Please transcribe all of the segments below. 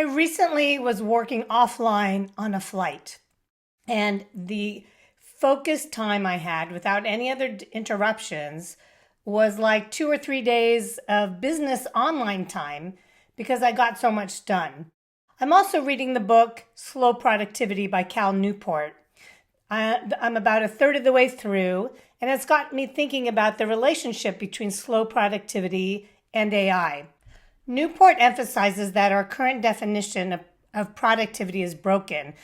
I recently was working offline on a flight, and the focused time I had without any other interruptions was like 2 or 3 days of business online time because I got so much done. I'm also reading the book Slow Productivity by Cal Newport. I'm about a third of the way through, and it's got me thinking about the relationship between slow productivity and AI. Newport emphasizes that our current definition of productivity is broken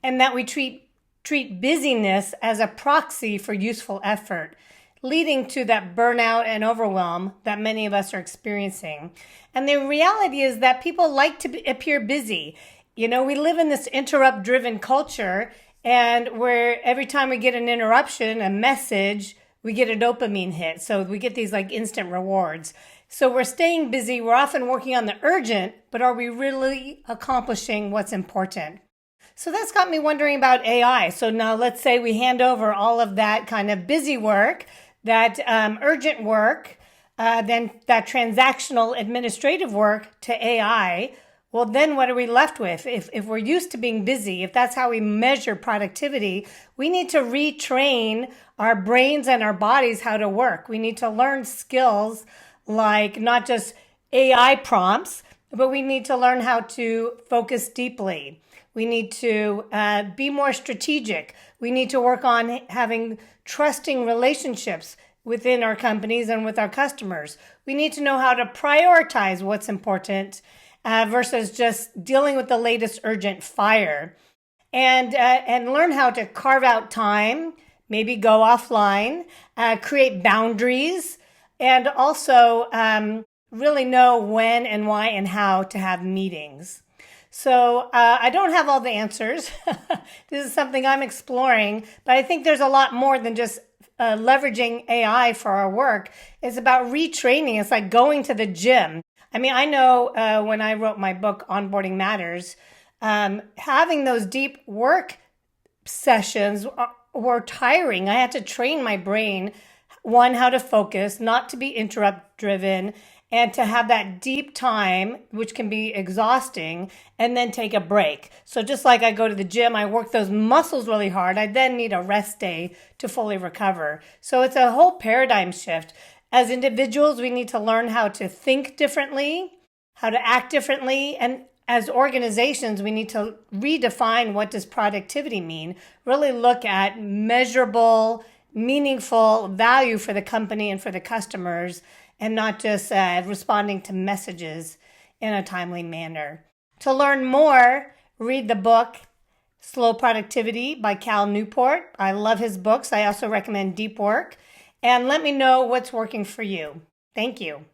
and that we treat busyness as a proxy for useful effort, leading to that burnout and overwhelm that many of us are experiencing. And the reality is that people like to appear busy. We live in this interrupt-driven culture, and where every time we get an interruption, a message, we get a dopamine hit. So we get these like instant rewards. So we're staying busy. We're often working on the urgent, but are we really accomplishing what's important? So that's got me wondering about AI. So now let's say we hand over all of that kind of busy work, that urgent work, then that transactional administrative work to AI. Well, then what are we left with? If we're used to being busy, if that's how we measure productivity, we need to retrain our brains and our bodies how to work. We need to learn skills like not just AI prompts, but we need to learn how to focus deeply. We need to be more strategic. We need to work on having trusting relationships within our companies and with our customers. We need to know how to prioritize what's important versus just dealing with the latest urgent fire, and learn how to carve out time, maybe go offline, create boundaries, and also really know when and why and how to have meetings. So I don't have all the answers. This is something I'm exploring, but I think there's a lot more than just leveraging AI for our work. It's about retraining. It's like going to the gym. I mean, I know when I wrote my book, Onboarding Matters, having those deep work sessions were tiring. I had to train my brain, one, how to focus, not to be interrupt driven, and to have that deep time, which can be exhausting, and then take a break. So just like I go to the gym, I work those muscles really hard. I then need a rest day to fully recover. So it's a whole paradigm shift. As individuals, we need to learn how to think differently, how to act differently, and as organizations, we need to redefine what does productivity mean, really look at measurable, meaningful value for the company and for the customers, and not just responding to messages in a timely manner. To learn more, read the book Slow Productivity by Cal Newport. I love his books. I also recommend Deep Work. And let me know what's working for you. Thank you.